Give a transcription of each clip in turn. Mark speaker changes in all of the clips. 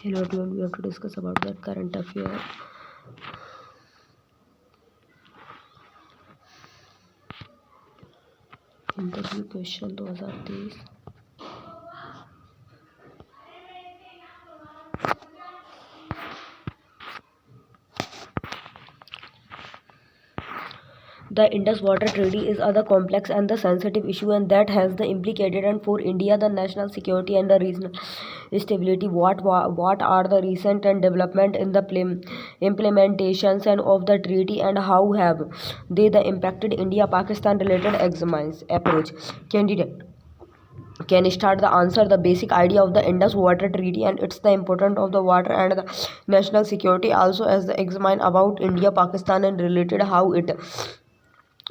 Speaker 1: Hello everyone, we have to discuss about the current affair. Interview question 2023। The Indus Water Treaty is other complex and the sensitive issue, and that has the implicated and for India the national security and the regional stability. What are the recent and development in the implementations and of the treaty, and how have they the impacted India Pakistan related examines approach? Candidate can start the answer. The basic idea of the Indus Water Treaty and it's the importance of the water and the national security also as the examine about India Pakistan and related how it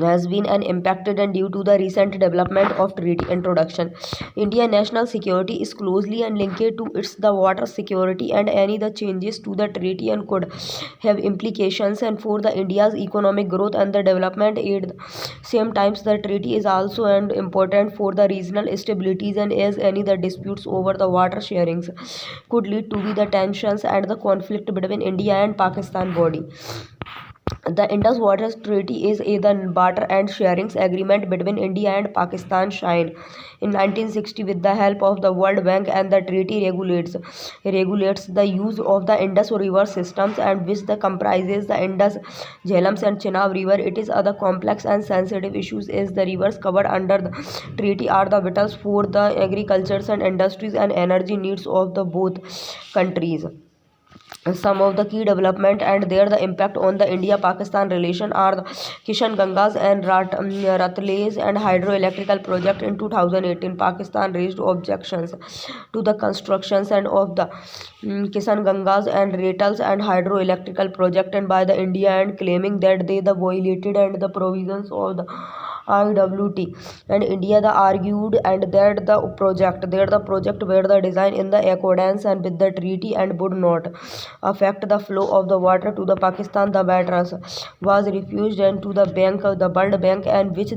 Speaker 1: has been and impacted and due to the recent development of treaty introduction. India national security is closely and linked to its the water security, and any the changes to the treaty and could have implications and for the India's economic growth and the development. At the same times the treaty is also and important for the regional stabilities, and as any the disputes over the water sharings could lead to be the tensions and the conflict between India and Pakistan body. The Indus Waters Treaty is a the barter and sharings agreement between India and Pakistan signed in 1960 with the help of the World Bank, and the treaty regulates the use of the Indus River systems and which the comprises the Indus, Jhelum and Chenab River. It is other complex and sensitive issues as the rivers covered under the treaty are the vitals for the agricultures and industries and energy needs of the both countries. Some of the key development and their the impact on the India-Pakistan relation are the Kishan Gangas and Ratle's and hydroelectrical project in 2018. Pakistan raised objections to the constructions and of the Kishan Gangas and Ratles and hydroelectrical project and by the India, and claiming that they the violated and the provisions of the IWT, and India the argued and that the project were the design in the accordance and with the treaty and would not affect the flow of the water to the Pakistan. The matters was refused and to the bank of the World Bank, and which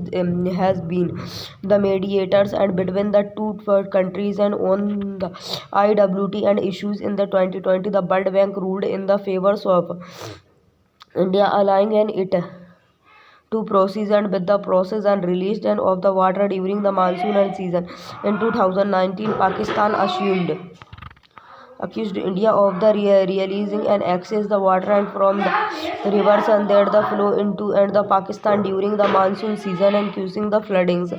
Speaker 1: has been the mediators and between the two countries and on the IWT and issues in the 2020. The World Bank ruled in the favors of India, allowing it to proceed and with the process and release and of the water during the monsoon and season. In 2019, Pakistan accused India of the releasing and access the water and from the rivers and that the flow into and the Pakistan during the monsoon season and causing the floodings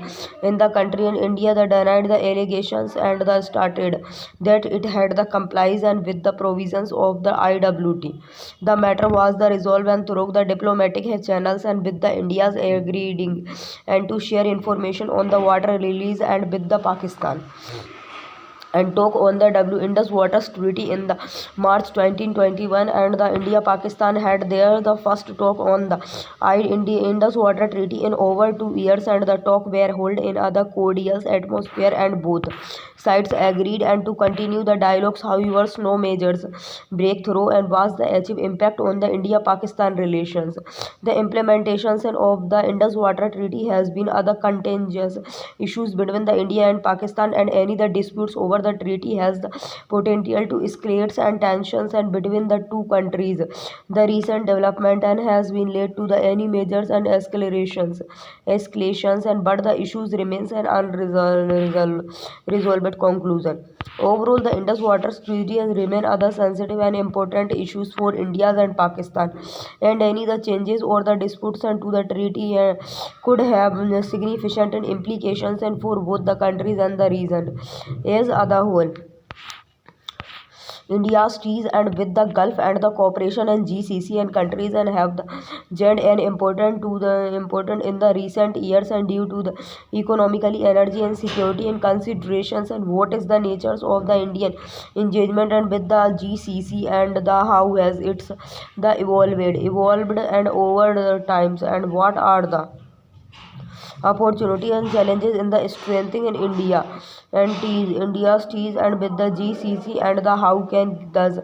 Speaker 1: in the country. And India the denied the allegations and the stated that it had the complies and with the provisions of the IWT. The matter was the resolved and through the diplomatic channels and with the India's agreeing and to share information on the water release and with the Pakistan and talk on the Indus Waters Treaty in the March 2021, and the India Pakistan had there the first talk on the Indus Water Treaty in over 2 years, and the talk were held in other cordial atmosphere and both sides agreed and to continue the dialogues. However, no majors breakthrough and was the achieved impact on the India Pakistan relations. The implementations of the Indus Water Treaty has been other contentious issues between the India and Pakistan, and any the disputes over the treaty has the potential to escalate and tensions and between the two countries. The recent development and has been led to the any measures and escalations and but the issues remains an resolved conclusion. Overall, the Indus Waters Treaty has remained other sensitive and important issues for India and Pakistan, and any the changes or the disputes and to the treaty could have significant implications and for both the countries and the region as a whole. India's ties and with the Gulf and the cooperation and GCC and countries and have the gained an important in the recent years and due to the economically energy and security and considerations. And what is the natures of the Indian engagement and with the GCC and the how has it's the evolved and over the times, and what are the opportunity and challenges in the strengthening in India and India's ties and with the GCC and the how can thus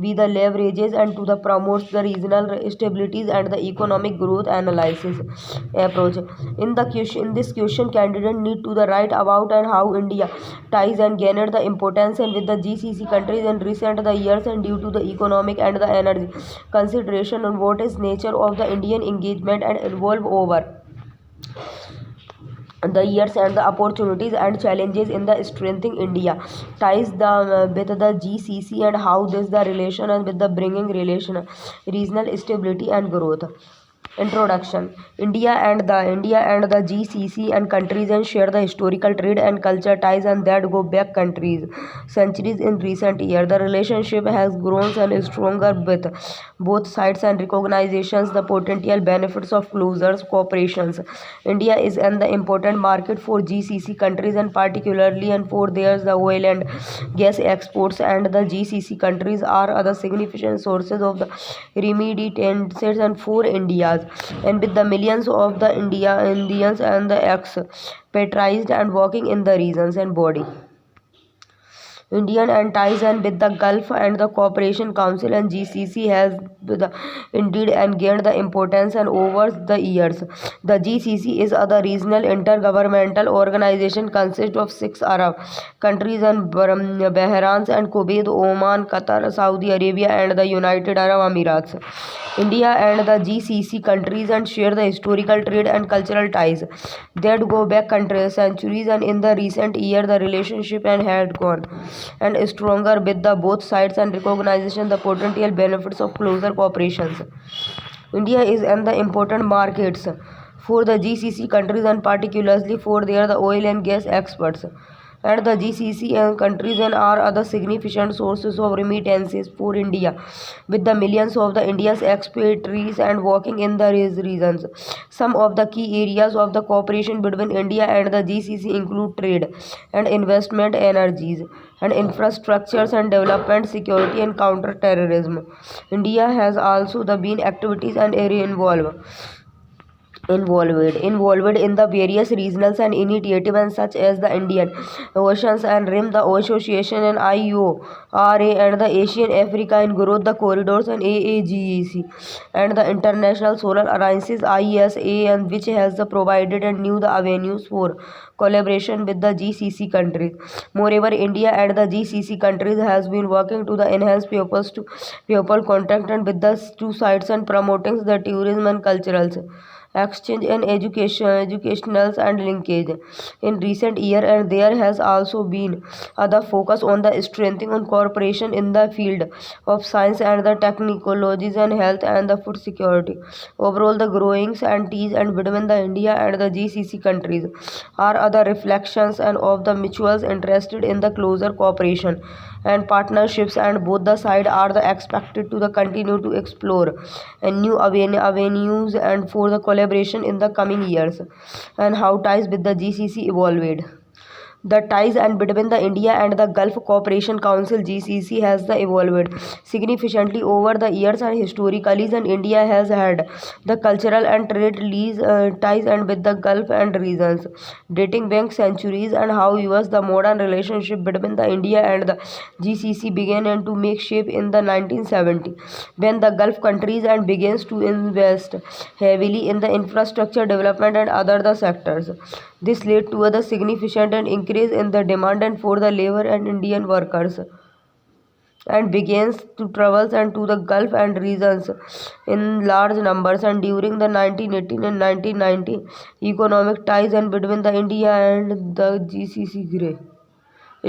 Speaker 1: be the leverages and to the promotes the regional stabilities and the economic growth analysis approach. In this question, candidate need to the write about and how India ties and gained the importance and with the GCC countries in recent the years and due to the economic and the energy consideration on what is nature of the Indian engagement and evolve over the years and the opportunities and challenges in the strengthening India ties with the GCC and how this the relation and with the bringing relation regional stability and growth. Introduction. India and the GCC and countries and share the historical trade and culture ties and that go back countries centuries. In recent years the relationship has grown and is stronger with both sides and recognitions the potential benefits of closer cooperations. India is an the important market for GCC countries and particularly and for their the oil and gas exports and the GCC countries are other significant sources of the remittances and for India's and with the millions of the Indians and the expatriates and working in the regions and body. Indian and ties and with the Gulf and the Cooperation Council and GCC has indeed and gained the importance and over the years. The GCC is a regional intergovernmental organization consists of 6 Arab countries and Bahrain and Kuwait, Oman, Qatar, Saudi Arabia and the United Arab Emirates. India and the GCC countries and share the historical trade and cultural ties that go back centuries and in the recent year the relationship and had gone and stronger with the both sides and recognition the potential benefits of closer cooperations. India is in the important markets for the GCC countries and particularly for their the oil and gas exports. And the GCC and countries and are other significant sources of remittances for India, with the millions of the India's expatriates and working in the regions. Some of the key areas of the cooperation between India and the GCC include trade and investment, energies and infrastructures and development, security and counter-terrorism. India has also the been activities and area involved in the various regional and initiatives such as the Indian Oceans and Rim, the Association and IORA and the Asian Africa and Growth the Corridors and AAGEC and the International Solar Alliances ISA and which has provided and new the avenues for collaboration with the GCC countries. Moreover, India and the GCC countries has been working to the enhance people contact and with the two sides and promoting the tourism and culturals exchange and educationals and linkage in recent year and there has also been other focus on the strengthening on cooperation in the field of science and the technologies and health and the food security. Overall the growings and ties and between the India and the GCC countries are other reflections and of the mutuals interested in the closer cooperation and partnerships and both the side are the expected to the continue to explore and new avenues and for the collaboration in the coming years and how ties with the GCC evolved. The ties and between the India and the Gulf Cooperation Council GCC has the evolved significantly over the years and historically and India has had the cultural and trade ties and with the Gulf and regions dating back centuries and how was the modern relationship between the India and the GCC began and to make shape in the 1970 when the Gulf countries and begins to invest heavily in the infrastructure development and other the sectors. This led to a significant increase in the demand and for the labor and Indian workers and begins to travel and to the Gulf and regions in large numbers and during the 1918 and 1990 economic ties and between the India and the GCC grew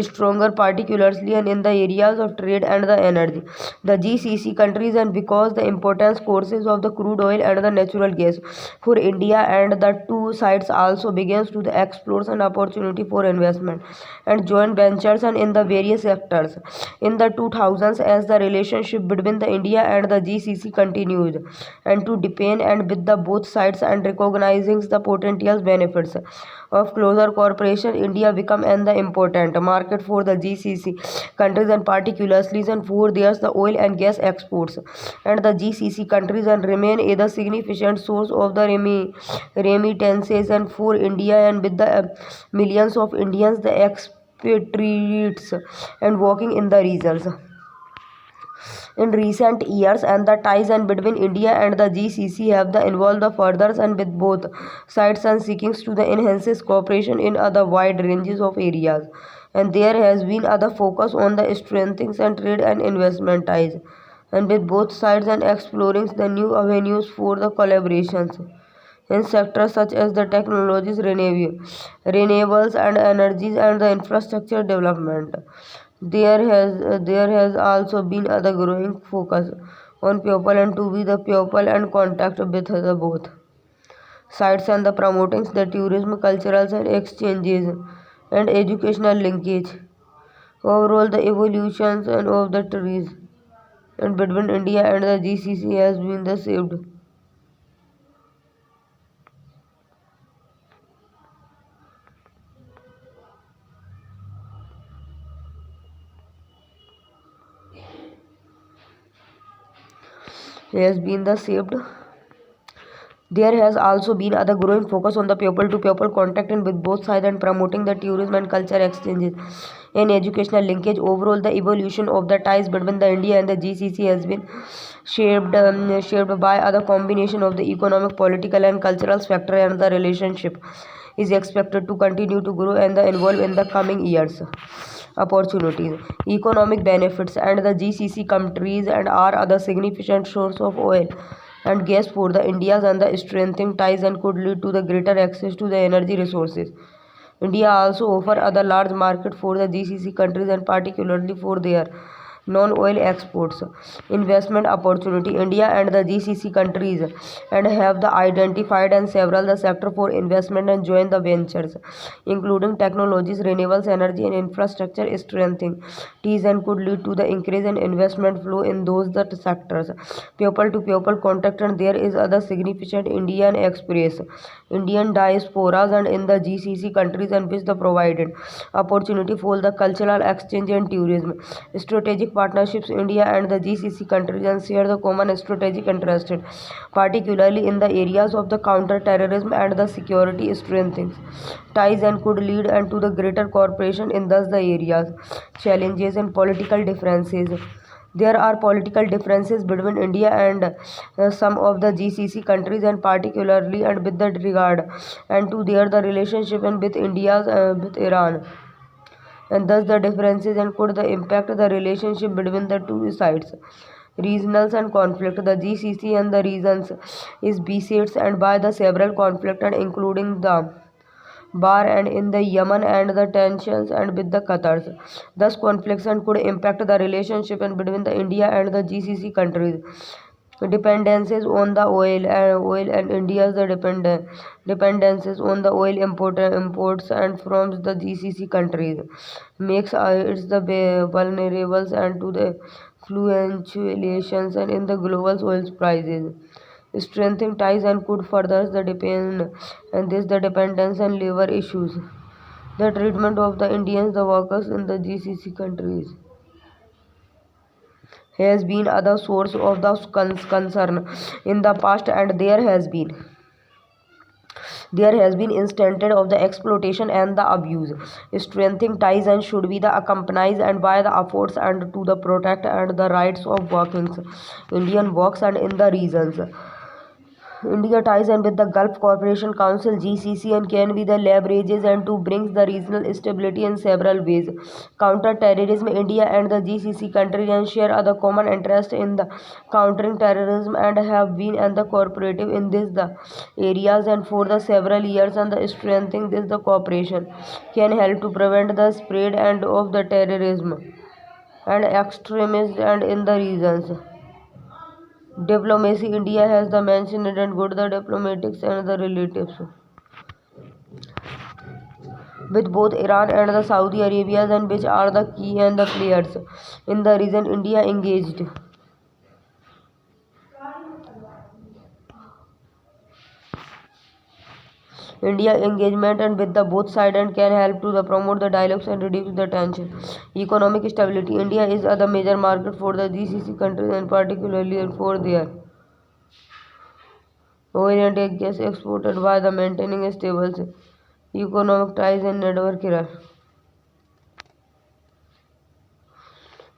Speaker 1: stronger particularly and in the areas of trade and the energy. The GCC countries and because the important sources of the crude oil and the natural gas for India and the two sides also begins to the explore an opportunity for investment and joint ventures and in the various sectors. In the 2000s as the relationship between the India and the GCC continued and to depend and with the both sides and recognizing the potential benefits of closer cooperation, India become an the important market for the GCC countries and particularly for their the oil and gas exports. And the GCC countries and remain a the significant source of the remittances and for India, and with the millions of Indians the expatriates and working in the regions in recent years, and the ties and between India and the GCC have the involved the further and with both sides and seeking to the enhances cooperation in other wide ranges of areas. And there has been other focus on the strengthening and trade and investment ties, and with both sides and exploring the new avenues for the collaborations in sectors such as the technologies, renewables and energies, and the infrastructure development. There has also been other growing focus on people and to be the people and contact with the both sides and the promoting the tourism, cultural and exchanges and educational linkage. Overall, the evolutions and of the trees and between India and the GCC has been the saved. Has been the saved. There has also been other growing focus on the people-to-people contact and with both sides and promoting the tourism and culture exchanges and educational linkage. Overall, the evolution of the ties between the India and the GCC has been shaped by other combination of the economic, political, and cultural factor, and the relationship is expected to continue to grow and evolve in the coming years. Opportunities, economic benefits, and the GCC countries and are other significant source of oil and gas for the India's, and the strengthening ties and could lead to the greater access to the energy resources. India also offer other large market for the GCC countries and particularly for their non-oil exports. Investment opportunity, India and the GCC countries and have the identified and several the sector for investment and join the ventures, including technologies, renewables, energy and infrastructure strengthening. These and could lead to the increase in investment flow in those that sectors. People to people contact, and there is other significant Indian diasporas and in the GCC countries and which the provided opportunity for the cultural exchange and tourism. Strategic partnerships, India and the GCC countries and share the common strategic interests, particularly in the areas of the counter-terrorism and the security strengthening ties and could lead and to the greater cooperation in thus the areas. Challenges and political differences. There are political differences between India and some of the GCC countries, and particularly and with the regard and to their the relationship and with India's with Iran, and thus the differences and could the impact the relationship between the two sides. Regionals and conflict. The GCC and the regions is beset and by the several conflict and including the Bar and in the Yemen and the tensions and with the Qatars. Thus, conflicts and could impact the relationship and between the India and the GCC countries. Dependencies on the oil and India's the dependencies on the oil imports and from the GCC countries makes it's the vulnerable and to the fluctuations and in the global oil prices. Strengthening ties and could further the depend and this the dependence and labor issues. The treatment of the Indians, the workers in the GCC countries has been other source of the concern in the past, and there has been instances of the exploitation and the abuse. Strengthening ties and should be the accompanied and by the efforts and to the protect and the rights of workings Indian works and in the regions. India ties and with the Gulf Cooperation Council (GCC) and can be the leverages and to bring the regional stability in several ways. Counter-terrorism, India and the GCC countries and share other common interest in the countering terrorism and have been and the cooperative in this the areas and for the several years, and the strengthening this the cooperation can help to prevent the spread and of the terrorism and extremism and in the regions. Diplomacy, India has the mentioned and good the diplomatics and the relatives with both Iran and the Saudi Arabia, and which are the key and the players in the region. India engaged India engagement and with the both side and can help to the promote the dialogues and reduce the tension. Economic stability. India is the major market for the GCC countries and particularly for their oil and gas exported by the maintaining stable economic ties and network here.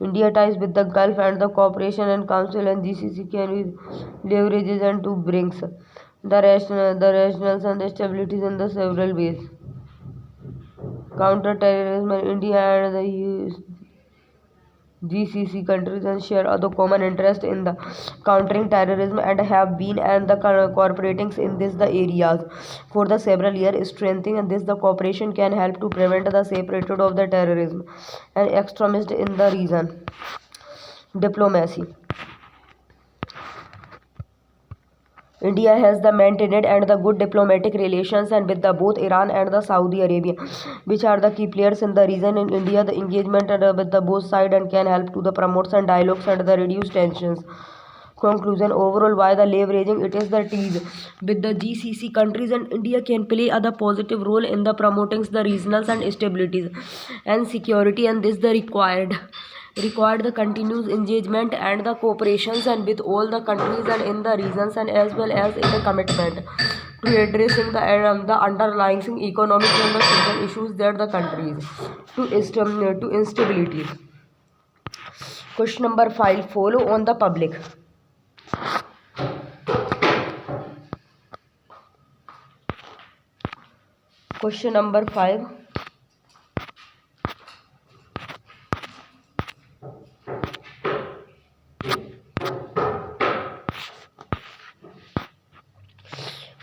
Speaker 1: India ties with the Gulf and the Cooperation and Council and GCC can be leverages and to brings the rationals and the stabilities in the several ways. Counter terrorism. India and the GCC countries and share other common interest in the countering terrorism and have been and the cooperating in this the areas for the several years. Strengthening this the cooperation can help to prevent the separated of the terrorism and extremists in the region. Diplomacy. India has the maintained and the good diplomatic relations and with the both Iran and the Saudi Arabia, which are the key players in the region. In India, the engagement and, with the both side and can help to the promotes and dialogues and the reduce tensions. Conclusion. Overall, why the leveraging it is the tease with the GCC countries and India can play a positive role in the promoting the regional and stabilities and security, and this the required the continuous engagement and the cooperations and with all the countries and in the regions and as well as in the commitment to addressing the underlying economic and the social issues that the countries to instability. Question number 5. Follow on the public. Question number 5.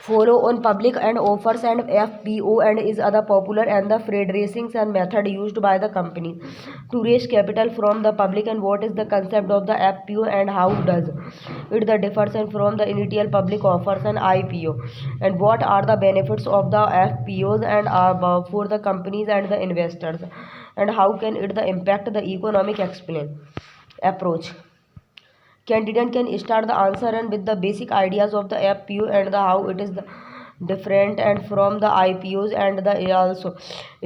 Speaker 1: Follow on public and offers and FPO and is other popular and the freight racings and method used by the company to raise capital from the public. And what is the concept of the FPO and how does it the differs and from the initial public offers and IPO, and what are the benefits of the FPOs and for the companies and the investors, and how can it the impact the economic explain approach. Candidate can start the answer and with the basic ideas of the FPO and the how it is the different and from the IPOs and the also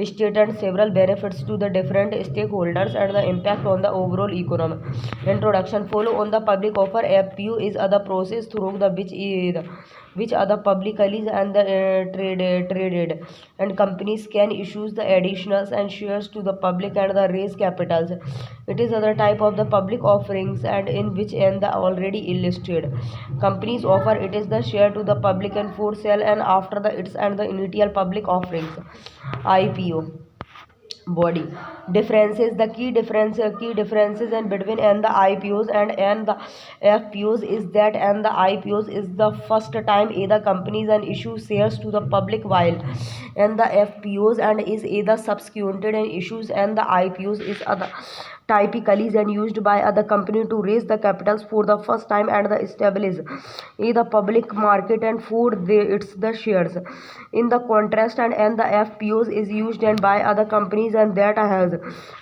Speaker 1: stated several benefits to the different stakeholders and the impact on the overall economy. Introduction. Follow on the public offer. FPO is other process through the which other publicly and the traded and companies can issue the additionals and shares to the public and the raise capitals. It is other type of the public offerings and in which and the already illustrated companies offer it is the share to the public and for sale and after the its and the initial public offerings. IPO body differences. The key differences and between and the IPOs and the FPOs is that and the IPOs is the first time either companies and issue shares to the public, while and the FPOs and is either subsequented and issues and the IPOs is other typically and used by other company to raise the capitals for the first time and the establish either public market and for its the shares. In the contrast and the FPOs is used and by other companies and that has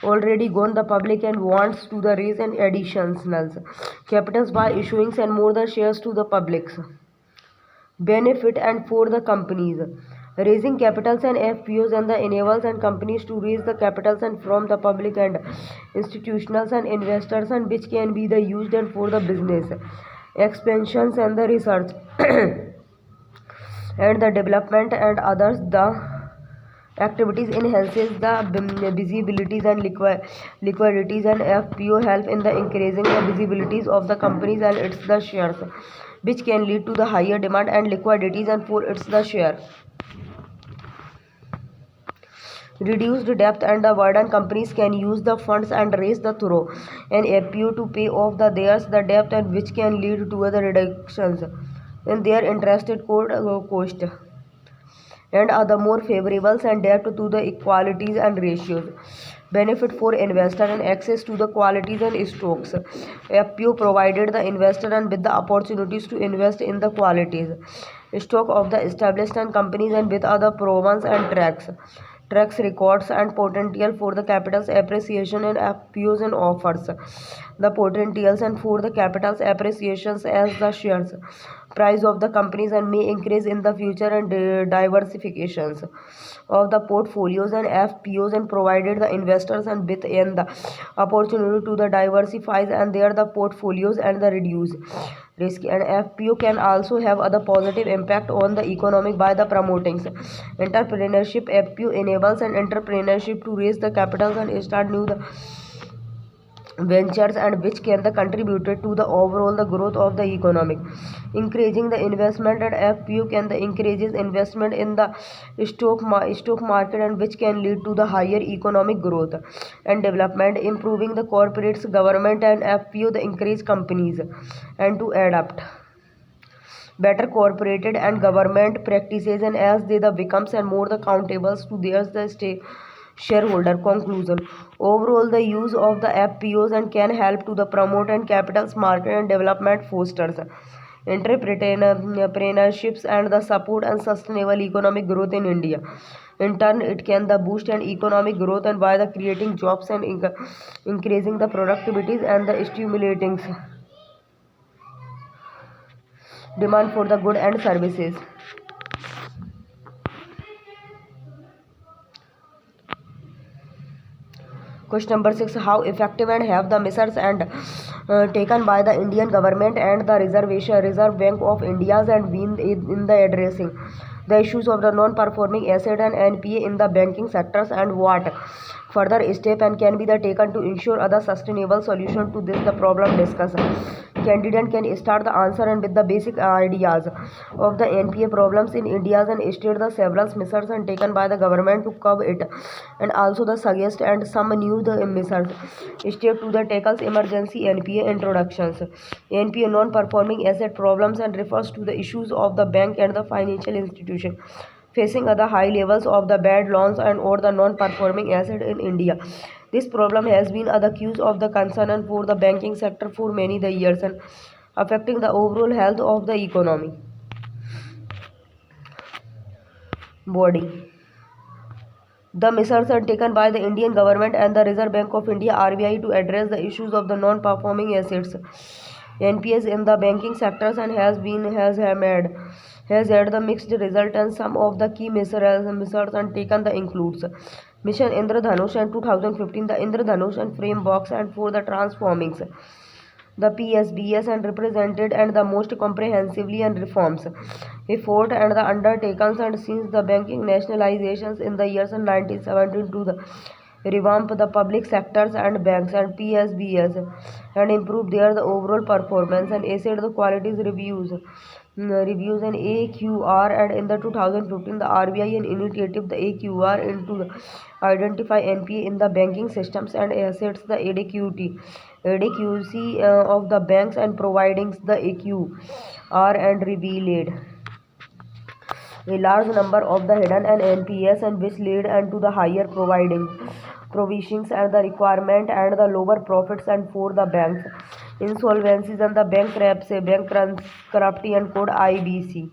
Speaker 1: already gone the public and wants to the raise and additional capitals by issuing and more the shares to the publics. Benefit and for the companies. Raising capitals and FPOs and the enables and companies to raise the capitals and from the public and institutionals and investors and which can be the used and for the business expansions and the research and the development and others. The activities enhances the visibilities and liquidities and FPO help in the increasing the visibilities of the companies and its the shares, which can lead to the higher demand and liquidities and for its the share. Reduced debt and the burden. Companies can use the funds and raise the through an FPO to pay off the theirs the debt and which can lead to other reductions in their interested cost and other more favorables and debt to the equalities and ratios. Benefit for investor and access to the qualities and stocks. FPO provided the investor and with the opportunities to invest in the qualities stock of the established and companies and with other provenance and tracks records and potential for the capital's appreciation and FPOs and offers the potentials and for the capital's appreciations as the shares price of the companies and may increase in the future, and diversifications of the portfolios and FPOs and provided the investors and with and the opportunity to the diversifies and their the portfolios and the reduce risk. And FPO can also have other positive impact on the economic by the promoting entrepreneurship. FPO enables an entrepreneurship to raise the capitals and start new the ventures, and which can the contributed to the overall the growth of the economic. Increasing the investment at FPU can the increases investment in the stock market, and which can lead to the higher economic growth and development. Improving the corporates, government and FPU the increase companies and to adapt better corporated and government practices, and as they the becomes and more the countables to their the state shareholder. Conclusion: overall the use of the FPOs and can help to the promote and capitals market and development, fosters entrepreneurships and the support and sustainable economic growth in India. In turn, it can the boost and economic growth and by the creating jobs and increasing the productivities and the stimulating demand for the good and services. Question number 6: how effective and have the measures and taken by the Indian government and the Reserve Bank of India and been in the addressing the issues of the non-performing asset and NPA in the banking sectors, and what further step and can be the taken to ensure other sustainable solution to this the problem discussed. Candidate can start the answer and with the basic ideas of the NPA problems in India and state the several measures and taken by the government to curb it, and also the suggest and some new the measures state to the tackles emergency NPA introductions. NPA non-performing asset problems and refers to the issues of the bank and the financial institution facing other high levels of the bad loans and or the non-performing asset in India. This problem has been the cause of the concern for the banking sector for many the years and affecting the overall health of the economy body. The measures are taken by the Indian government and the Reserve Bank of India (RBI) to address the issues of the non-performing assets (NPAs) in the banking sectors, and has had the mixed result, and some of the key measures and taken the includes Mission Indradhanush and 2015 the Indradhanush and frameworks and for the transforming the PSBS and represented and the most comprehensively and reforms effort and the undertakings and since the banking nationalizations in the years 1917 to the revamp the public sectors and banks and PSBS and improve their the overall performance and asset the qualities reviews and AQR, and in the 2015 the RBI and initiative the AQR into the identify NPA in the banking systems and assets the adequacy of the banks and providing the AQR and revealed a large number of the hidden and NPS and which lead and to the higher providing provisions and the requirement and the lower profits and for the banks insolvencies and the bankruptcy and code IBC.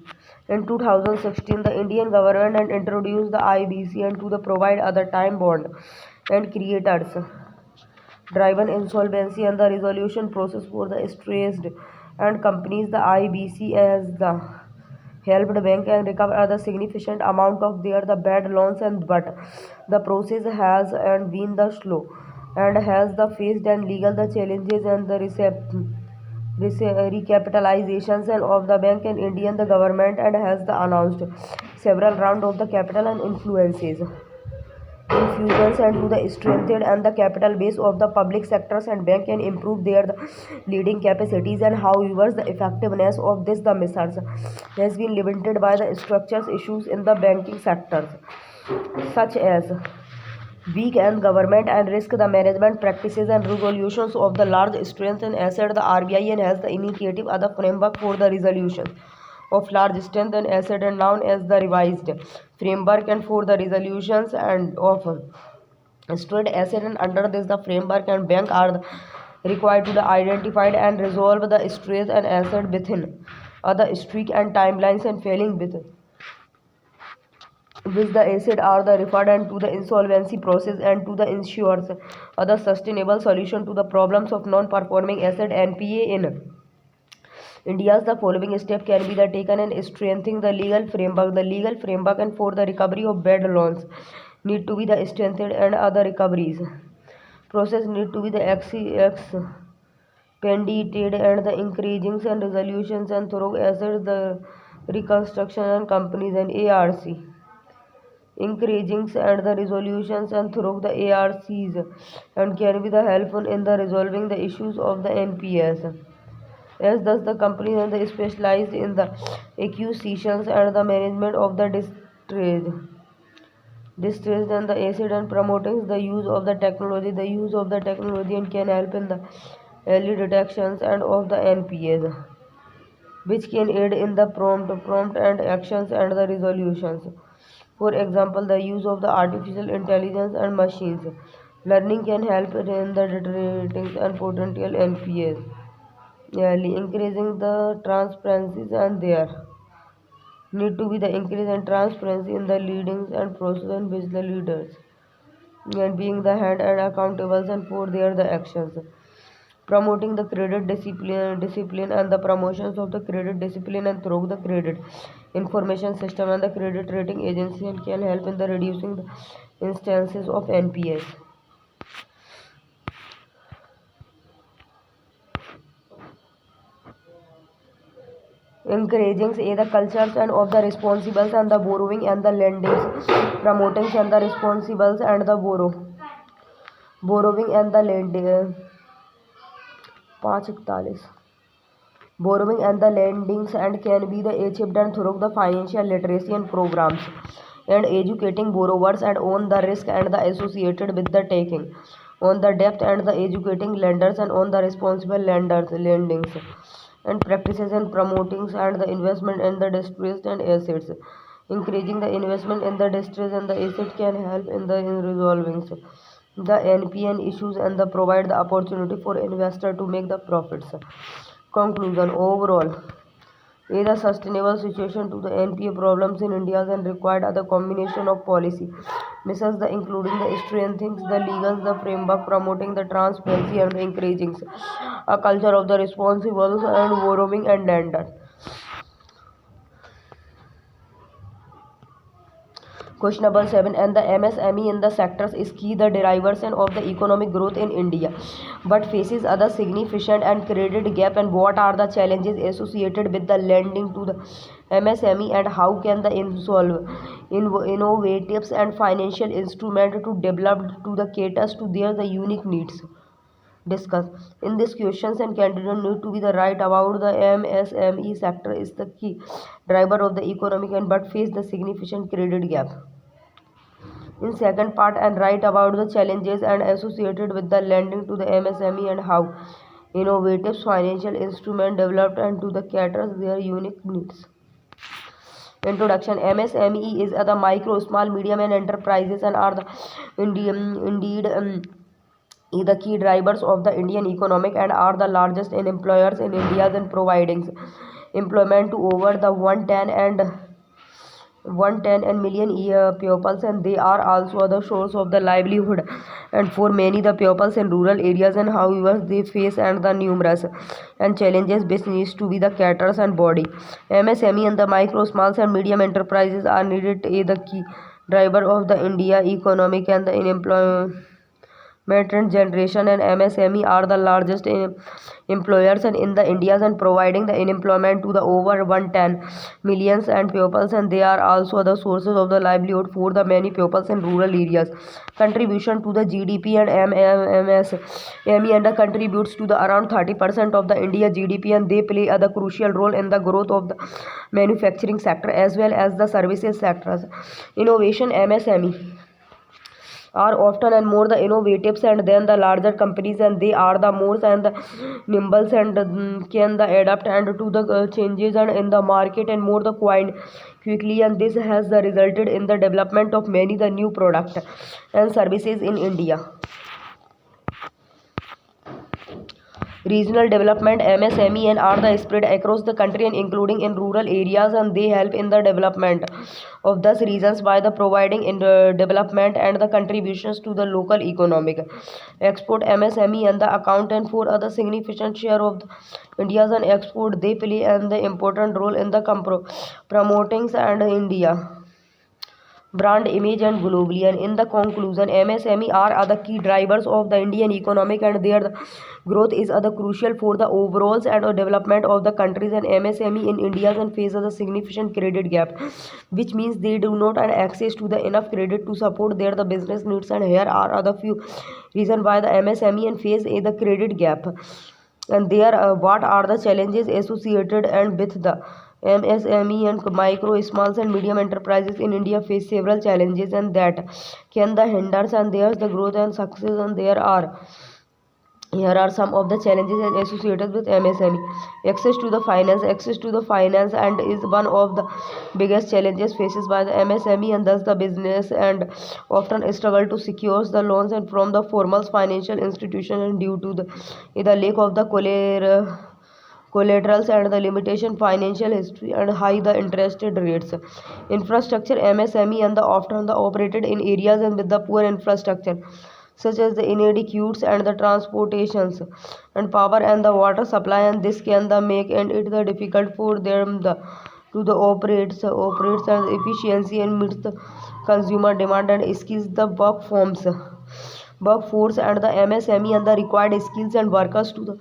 Speaker 1: In 2016 the Indian government and introduced the IBC and to the provide other time bond and creators driven insolvency and the resolution process for the stressed and companies. The IBC as the helped bank and recover the significant amount of their the bad loans, and but the process has and been the slow and has the faced and legal the challenges and the recapitalizations and of the bank in Indian the government and has the announced several round of the capital and influences infusions and to the strengthened and the capital base of the public sectors and bank can improve their the leading capacities, and however the effectiveness of this the measures has been limited by the structures issues in the banking sectors such as weak and government and risk the management practices and resolutions of the large strength and asset. The RBI and has the initiative other framework for the resolution of large strength and asset and known as the revised framework and for the resolutions and of straight asset, and under this the framework and bank are required to the identified and resolve the stress and asset within other strict and timelines and failing with which the asset are the referred and to the insolvency process and to the ensures other sustainable solution to the problems of non-performing asset NPA in India's the following step can be the taken and strengthening the legal framework. The legal framework and for the recovery of bad loans need to be the strengthened and other recoveries process need to be the expedited and the increasing and resolutions and through assets the reconstruction and companies and ARC increasing and the resolutions and through the ARCs and can be the helpful in the resolving the issues of the NPS. As thus the companies and the specialized in the acquisitions and the management of the distressed and the asset and promoting the use of the technology. The use of the technology and can help in the early detections and of the NPS, which can aid in the prompt and actions and the resolutions. For example, the use of the artificial intelligence and machines learning can help in the detecting and potential NPS, early increasing the transparencies and there need to be the increase in transparency in the leadings and process in which the leaders and being the hand and accountable and for their the actions. Promoting the credit discipline and the promotions of the credit discipline and through the credit information system and the credit rating agency and can help in the reducing the instances of NPS. Encouraging the cultures and of the responsibles and the borrowing and the lendings, promoting and the responsibles and the borrowing and the lending. 541 borrowing and the lendings and can be the achieved and through the financial literacy and programs and educating borrowers and on the risk and the associated with the taking on the debt and the educating lenders and on the responsible lenders lendings and practices and promoting and the investment in the distressed and assets. Increasing the investment in the distress and the asset can help in the in resolving the NPN issues and the provide the opportunity for investor to make the profits. Conclusion overall is a sustainable situation to the NPA problems in India and required a combination of policy measures the including the strengthening the legal the framework promoting the transparency and the encouraging a culture of the responsible and borrowing and lender. Question number 7 and the MSME in the sectors is key the drivers and of the economic growth in India but faces other significant and credit gap and what are the challenges associated with the lending to the MSME and how can the innovatives and financial instrument to develop to the caters to their the unique needs. Discuss in these questions and candidate need to be the right about the MSME sector is the key driver of the economic and but face the significant credit gap. In second part and write about the challenges and associated with the lending to the MSME and how innovative financial instrument developed and to the caters their unique needs. Introduction. MSME is the micro, small, medium and enterprises and are the indeed the key drivers of the Indian economic and are the largest in employers in India and providing employment to over the 110 million pupils and they are also the source of the livelihood and for many the pupils in rural areas and however they face and the numerous and challenges which needs to be the caters and body. MSME and the micro, small and medium enterprises are needed the key driver of the India economic and the employment generation and MSME are the largest employers in the India and providing the employment to the over 110 millions and pupils and they are also the sources of the livelihood for the many pupils in rural areas. Contribution to the GDP and MSME and contributes to the around 30% of the India GDP and they play the crucial role in the growth of the manufacturing sector as well as the services sectors. Innovation. MSME are often and more the innovatives and then the larger companies and they are the more and the nimble and can the adapt and to the changes and in the market and more the quickly and this has the resulted in the development of many the new products and services in India. regional development. MSME and are the spread across the country and including in rural areas, and they help in the development of those regions by the providing in the development and the contributions to the local economic export. MSME and the accountant for other significant share of the India's and export. They play an the important role in the promoting and India brand image and globally. And in the conclusion, MSME are other key drivers of the Indian economic, and their growth is other crucial for the overall and development of the countries. And MSME in India and faces a significant credit gap, which means they do not have access to the enough credit to support their the business needs. And here are other few reasons why the MSME and face the credit gap. And there what are the challenges associated and with the MSME and micro, small and medium enterprises in India face several challenges and that can the hinders and there's the growth and success. And here are some of the challenges and associated with MSME. Access to the finance. Access to the finance and is one of the biggest challenges faces by the MSME, and thus the business and often struggle to secure the loans and from the formal financial institution, and due to the lack of the collaterals and the limitation financial history and high the interest rates. Infrastructure. MSME and the often the operated in areas and with the poor infrastructure, such as the inadequate and the transportations and power and the water supply, and this can the make and it the difficult for them to the operates and efficiency and meets the consumer demand and skills. The workforce and the MSME and the required skills and workers to the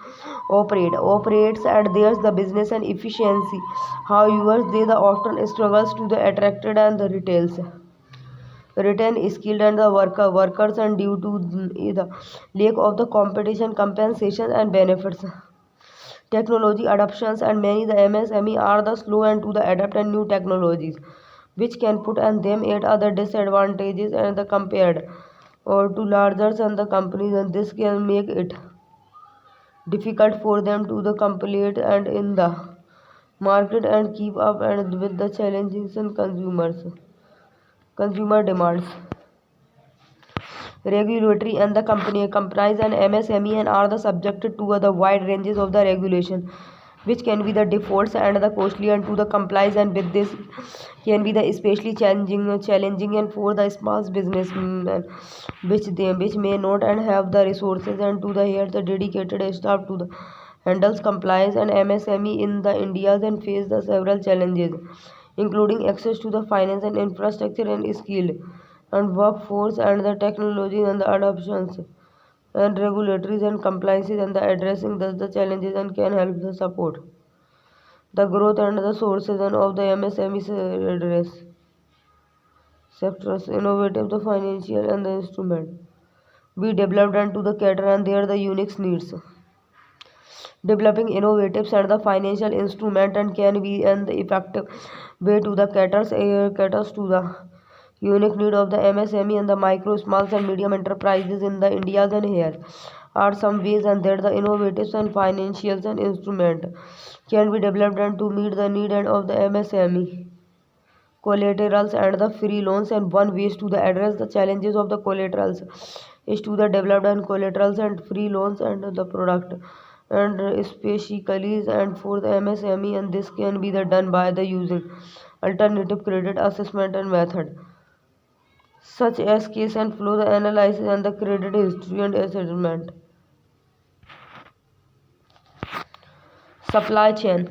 Speaker 1: operates and there's the business and efficiency. However, they the often struggles to the attracted and the retails retain skilled and the workers, and due to the lack of the competition compensation and benefits. Technology adoptions. And many the MSME are the slow and to the adapt and new technologies, which can put and them at other disadvantages and the compared or to larger and the companies, and this can make it difficult for them to the compete and in the market and keep up and with the challenges and consumer demands. Regulatory. And the company comprise an MSME and are the subjected to the wide ranges of the regulation, which can be the defaults and the costly and to the complies, and with this can be the especially challenging and for the small businessmen, which may not and have the resources and to the here the dedicated staff to the handles compliance. And MSME in the Indias and face the several challenges, including access to the finance and infrastructure and skill and workforce and the technology and the adoptions and regulatories and compliances, and the addressing thus the challenges and can help the support the growth and the sources and of the MSME address sectors innovative the financial and the instrument be developed and to the cater and their the unique needs. Developing innovatives and the financial instrument and can be an effective way to the caters to the unique need of the MSME and the micro, small and medium enterprises in the India's. And here are some ways and that the innovators and financials and instrument can be developed and to meet the need and of the MSME. Collaterals and the free loans. And one ways to the address the challenges of the collaterals is to the developed and collaterals and free loans and the product and specifically and for the MSME, and this can be the done by the using alternative credit assessment and method such as case and flow the analysis and the credit history and assessment. Supply chain.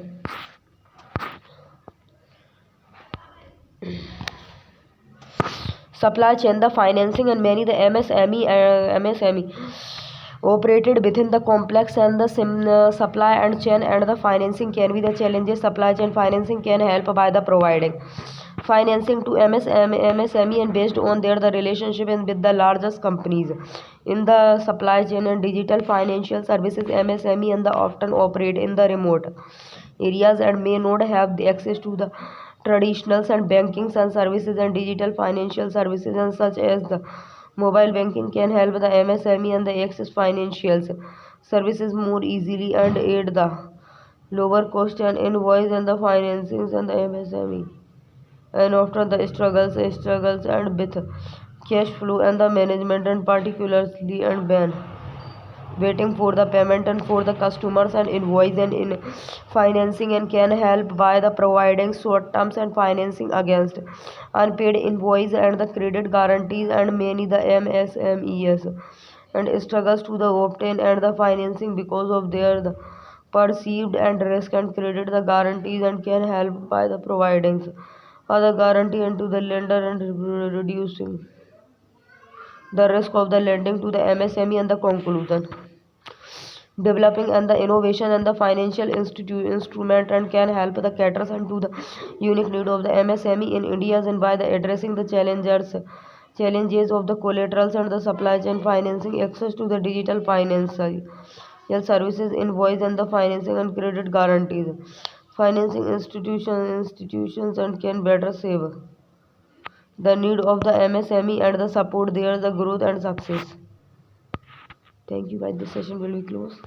Speaker 1: Supply chain, the financing. And many the MSME operated within the complex and the supply and chain and the financing can be the challenges. Supply chain financing can help by the providing financing to MSME and based on their the relationship and with the largest companies in the supply chain and digital financial services. MSME and the often operate in the remote areas and may not have the access to the traditional and banking and services and digital financial services, and such as the mobile banking can help the MSME and the access financial services more easily and aid the lower cost and invoice and the financings and the MSME and often the struggles and with cash flow and the management and particularly and ban waiting for the payment and for the customers and invoice and in financing, and can help by the providing short terms and financing against unpaid invoice and the credit guarantees, and many the MSMEs and struggles to the obtain and the financing because of their the perceived and risk and credit the guarantees, and can help by the providing other guarantee into the lender and reducing the risk of the lending to the MSME. And the conclusion, developing and the innovation and the financial instrument and can help the caters and to the unique need of the MSME in India, and by the addressing the challenges of the collaterals and the supply chain financing, access to the digital financial services, invoice and the financing and credit guarantees, financing institutions and can better save the need of the MSME and the support their the growth and success. Thank you guys. This session will be closed.